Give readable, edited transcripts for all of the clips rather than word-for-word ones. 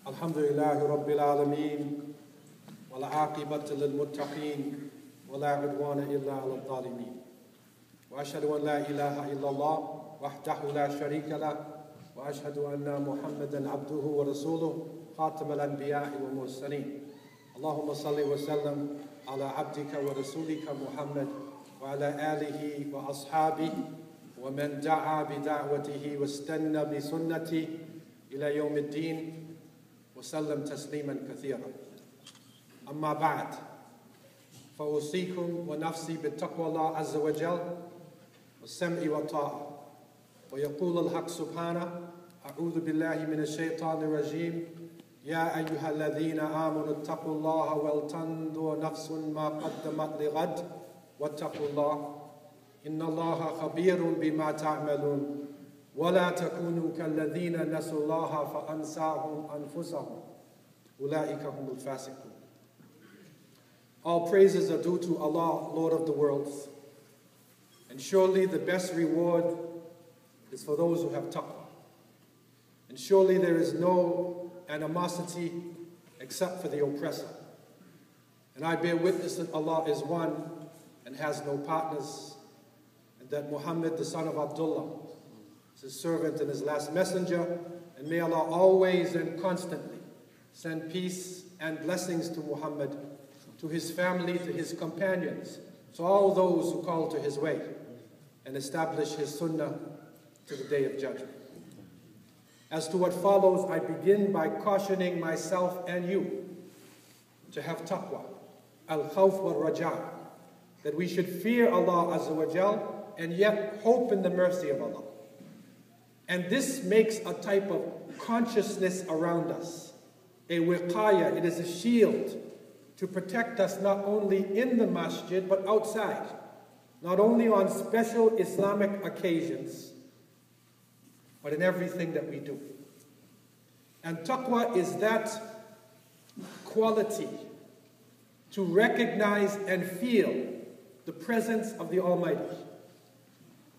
alhamdulillah rabbil alameen, wal aqibatu lil muttaqeen, wa la udwana illa ala al-zalimin. Wa ashhadu an la ilaha illallah wahdahu la sharika lah, wa ashhadu anna Muhammadan abduhu wa rasuluh, khatam al-anbiya'i wa mursaleen. Allahumma salli wa sallam ala abdika wa rasulika Muhammad wa ala alihi wa ashabihi wa man da'a bi da'watihi wa istanna bi sunnati ila yawm ad-din wa sallam tasliman kathira. Amma ba'd, فأوصيكم ونفسي بتقوى الله عز وجل والسمع والطاعة. ويقول الحق سبحانه: أعوذ بالله من الشيطان الرجيم يا أيها الذين آمنوا اتقوا الله ولتنظر نفس ما قدمت لغد واتقوا الله إن الله خبير بما تعملون ولا تكونوا كالذين نسوا الله فأنساهم أنفسهم أولئك هم الفاسقون. All praises are due to Allah, Lord of the worlds, and surely the best reward is for those who have taqwa. And surely there is no animosity except for the oppressor. And I bear witness that Allah is one and has no partners, and that Muhammad, the son of Abdullah, is his servant and his last messenger. And may Allah always and constantly send peace and blessings to Muhammad, to his family, to his companions, to all those who call to his way and establish his sunnah to the day of judgment. As to what follows, I begin by cautioning myself and you to have taqwa, al-khawf wal-raja, that we should fear Allah Azza wa Jal and yet hope in the mercy of Allah. And this makes a type of consciousness around us, a wiqaya, it is a shield to protect us not only in the masjid but outside, not only on special Islamic occasions, but in everything that we do. And taqwa is that quality to recognize and feel the presence of the Almighty.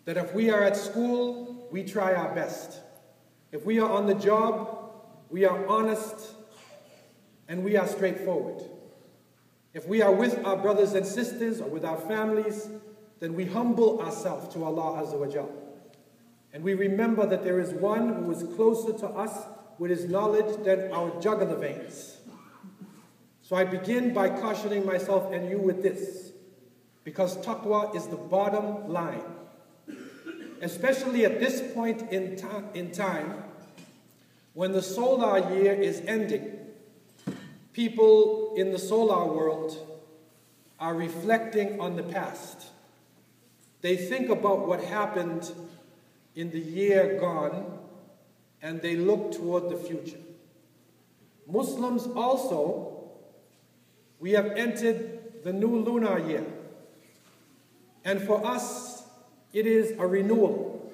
That if we are at school, we try our best. If we are on the job, we are honest and we are straightforward. If we are with our brothers and sisters or with our families, then we humble ourselves to Allah Azza wa Jal. And we remember that there is one who is closer to us with his knowledge than our jugular veins. So I begin by cautioning myself and you with this, because taqwa is the bottom line. Especially at this point in time, when the solar year is ending, people in the solar world are reflecting on the past. They think about what happened in the year gone, and they look toward the future. Muslims also, we have entered the new lunar year. And for us, it is a renewal,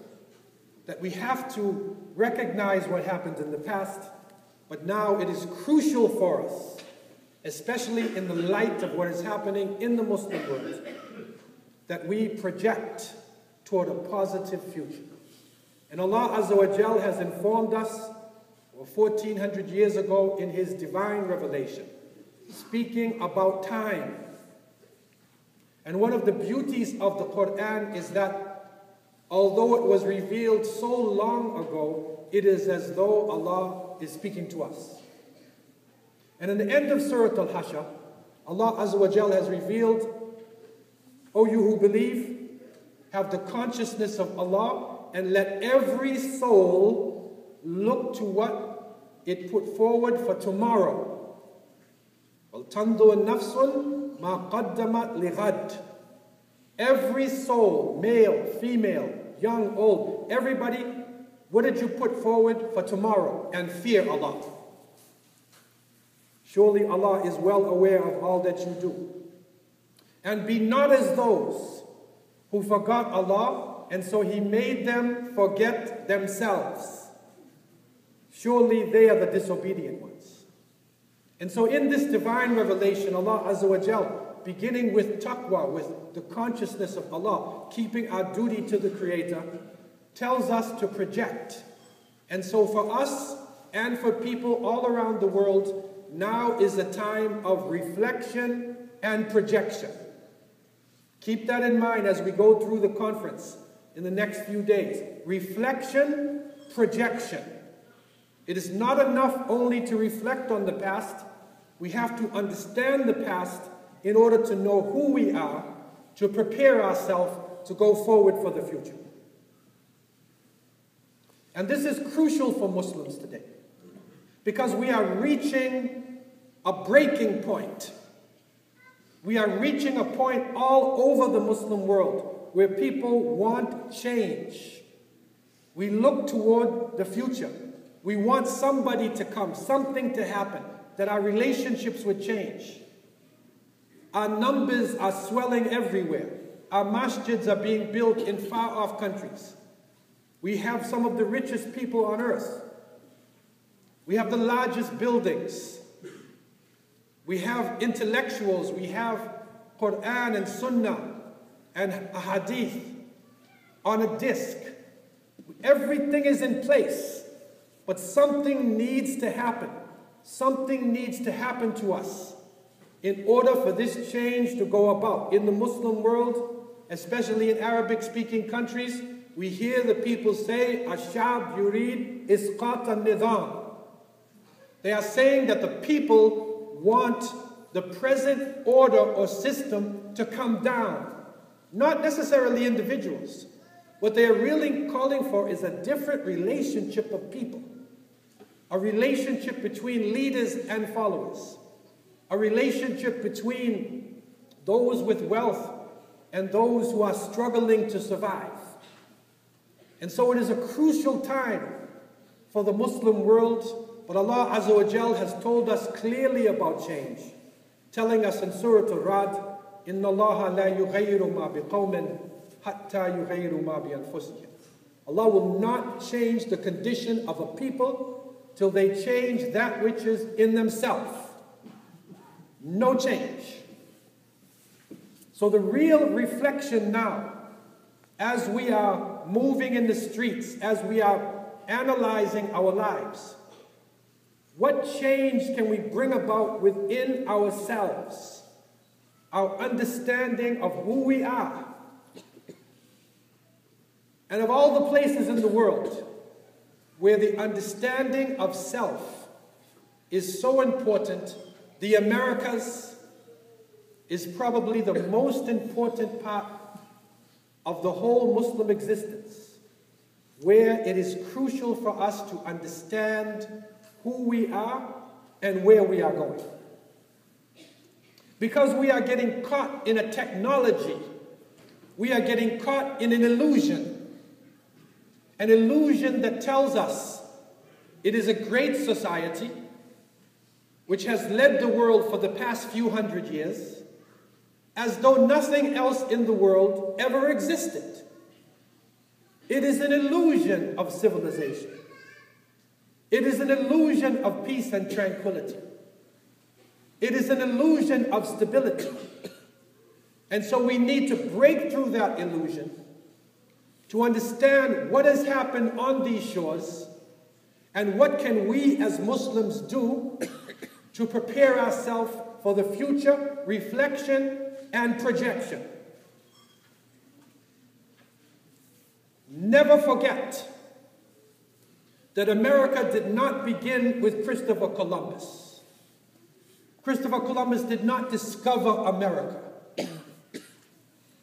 that we have to recognize what happened in the past, but now it is crucial for us, especially in the light of what is happening in the Muslim world, that we project toward a positive future. And Allah Azza wa Jal has informed us 1400 years ago in His divine revelation, speaking about time. And one of the beauties of the Quran is that although it was revealed so long ago, it is as though Allah is speaking to us. And in the end of Surah Al-Hashr, Allah Azza wa Jal has revealed, O you who believe, have the consciousness of Allah, and let every soul look to what it put forward for tomorrow. وَلْتَنْظُرْ نَفْسٌ مَا قَدَّمَتْ لِغَدٍ. Every soul, male, female, young, old, everybody, what did you put forward for tomorrow? And fear Allah. Surely Allah is well aware of all that you do. And be not as those who forgot Allah, and so He made them forget themselves. Surely they are the disobedient ones. And so in this divine revelation, Allah Azza wa Jal, beginning with taqwa, with the consciousness of Allah, keeping our duty to the Creator, tells us to project. And so for us, and for people all around the world, now is a time of reflection and projection. Keep that in mind as we go through the conference in the next few days. Reflection, projection. It is not enough only to reflect on the past. We have to understand the past in order to know who we are, to prepare ourselves to go forward for the future. And this is crucial for Muslims today, because we are reaching a breaking point. We are reaching a point all over the Muslim world where people want change. We look toward the future. We want somebody to come, something to happen, that our relationships would change. Our numbers are swelling everywhere. Our masjids are being built in far-off countries. We have some of the richest people on earth. We have the largest buildings. We have intellectuals. We have Quran and Sunnah and Hadith on a disc. Everything is in place, but something needs to happen. Something needs to happen to us in order for this change to go about. In the Muslim world, especially in Arabic-speaking countries, we hear the people say, "Ashab yurid isqat al-nizam." They are saying that the people want the present order or system to come down. Not necessarily individuals. What they are really calling for is a different relationship of people. A relationship between leaders and followers. A relationship between those with wealth and those who are struggling to survive. And so it is a crucial time for the Muslim world, but Allah Azza wa Jal has told us clearly about change, telling us in Surah Al-Ra'd, إِنَّ اللَّهَ لَا يُغَيِّرُ مَا بِقَوْمٍ حَتَّى يُغَيِّرُ مَا بِأَنفُسِهِمْ. Allah will not change the condition of a people till they change that which is in themselves. No change. So the real reflection now, as we are moving in the streets, as we are analyzing our lives, what change can we bring about within ourselves? Our understanding of who we are. And of all the places in the world where the understanding of self is so important, the Americas is probably the most important part of the whole Muslim existence, where it is crucial for us to understand who we are and where we are going. Because we are getting caught in a technology, we are getting caught in an illusion that tells us it is a great society which has led the world for the past few hundred years, as though nothing else in the world ever existed. It is an illusion of civilization. It is an illusion of peace and tranquility. It is an illusion of stability. And so we need to break through that illusion to understand what has happened on these shores and what can we as Muslims do to prepare ourselves for the future, reflection and projection. Never forget that America did not begin with Christopher Columbus. Christopher Columbus did not discover America.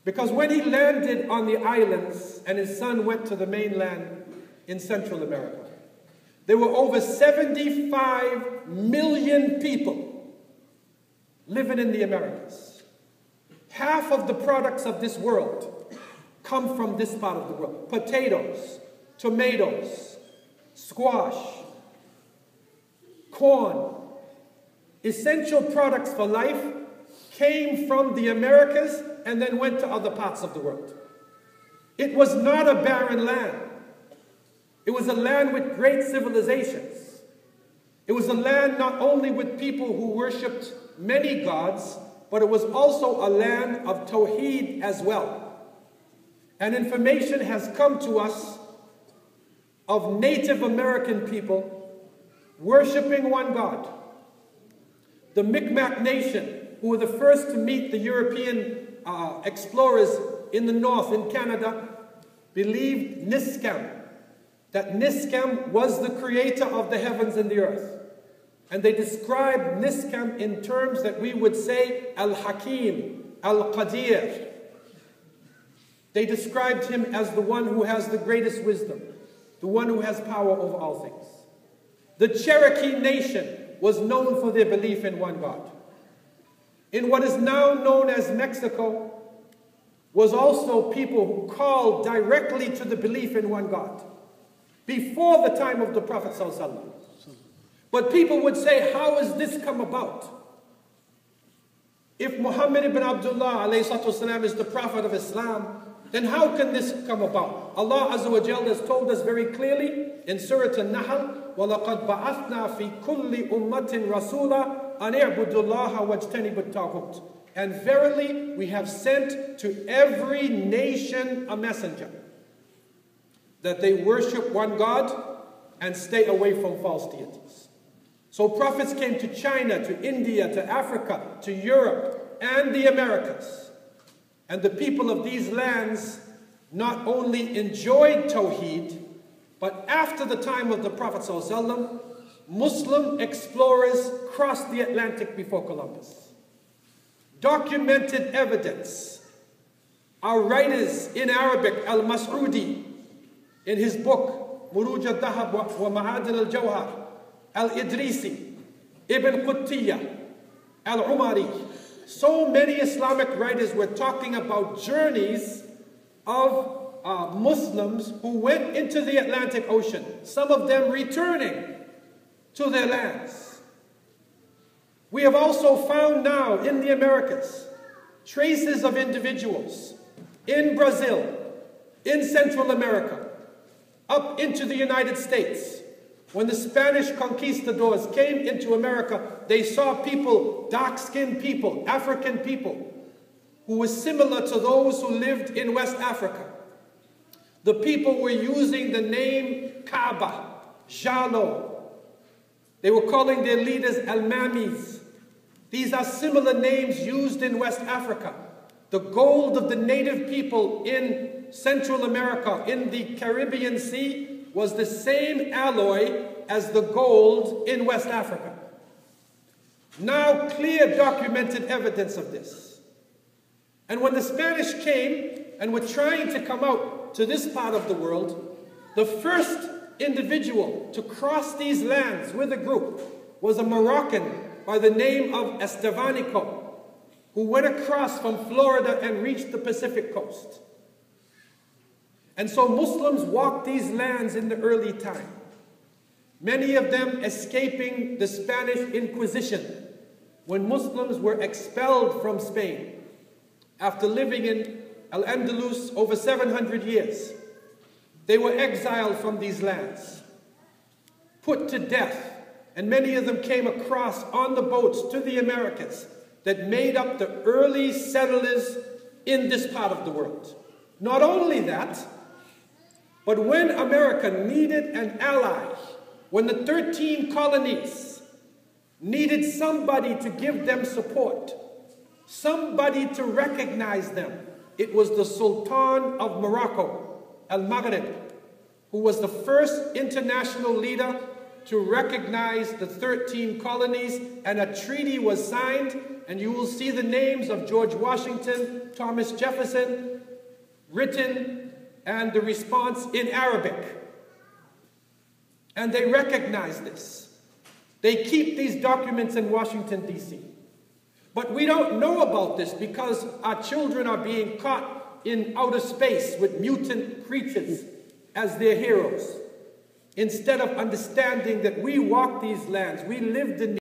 Because when he landed on the islands and his son went to the mainland in Central America, there were over 75 million people living in the Americas. Half of the products of this world come from this part of the world. Potatoes, tomatoes, squash, corn, essential products for life came from the Americas and then went to other parts of the world. It was not a barren land. It was a land with great civilizations. It was a land not only with people who worshipped many gods, but it was also a land of Tawheed as well. And information has come to us of Native American people worshipping one God. The Mi'kmaq nation, who were the first to meet the European explorers in the north, in Canada, believed Niskam, that Niskam was the creator of the heavens and the earth. And they described Niskam in terms that we would say Al-Hakim, Al-Qadir. They described him as the one who has the greatest wisdom, the one who has power over all things. The Cherokee nation was known for their belief in one God. In what is now known as Mexico, was also people who called directly to the belief in one God before the time of the Prophet ﷺ. But people would say, how has this come about? If Muhammad ibn Abdullah ﷺ is the Prophet of Islam, then how can this come about? Allah Azza wa Jalla has told us very clearly in Surah An-Nahl, وَلَقَدْ بَعَثْنَا فِي كُلِّ أُمَّةٍ رَسُولًا أَنِ اعْبُدُوا اللَّهَ وَاجْتَنِبُوا الطَّاغُوتَ. And verily, we have sent to every nation a messenger, that they worship one God and stay away from false deities. So prophets came to China, to India, to Africa, to Europe, and the Americas. And the people of these lands not only enjoyed Tawheed, but after the time of the Prophet ﷺ, Muslim explorers crossed the Atlantic before Columbus. Documented evidence. Our writers in Arabic, Al-Mas'udi, in his book, Muruj al-Dahab wa Ma'adin al-Jawhar, Al-Idrisi, Ibn Qutiyya, Al-Umari. So many Islamic writers were talking about journeys of Muslims who went into the Atlantic Ocean, some of them returning to their lands. We have also found now in the Americas traces of individuals in Brazil, in Central America, up into the United States. When the Spanish conquistadors came into America, they saw people, dark-skinned people, African people, who were similar to those who lived in West Africa. The people were using the name Kaaba, Jalo. They were calling their leaders Al-Mamis. These are similar names used in West Africa. The gold of the native people in Central America, in the Caribbean Sea, was the same alloy as the gold in West Africa. Now clear documented evidence of this. And when the Spanish came and were trying to come out to this part of the world, the first individual to cross these lands with a group was a Moroccan by the name of Estevanico, who went across from Florida and reached the Pacific coast. And so Muslims walked these lands in the early time, many of them escaping the Spanish Inquisition when Muslims were expelled from Spain after living in Al-Andalus over 700 years. They were exiled from these lands, put to death, and many of them came across on the boats to the Americas that made up the early settlers in this part of the world. Not only that, but when America needed an ally, when the 13 colonies needed somebody to give them support, somebody to recognize them, it was the Sultan of Morocco, Al-Maghrib, who was the first international leader to recognize the 13 colonies, and a treaty was signed, and you will see the names of George Washington, Thomas Jefferson, written, and the response in Arabic. And they recognize this. They keep these documents in Washington, D.C. But we don't know about this because our children are being caught in outer space with mutant creatures as their heroes, instead of understanding that we walked these lands, we lived in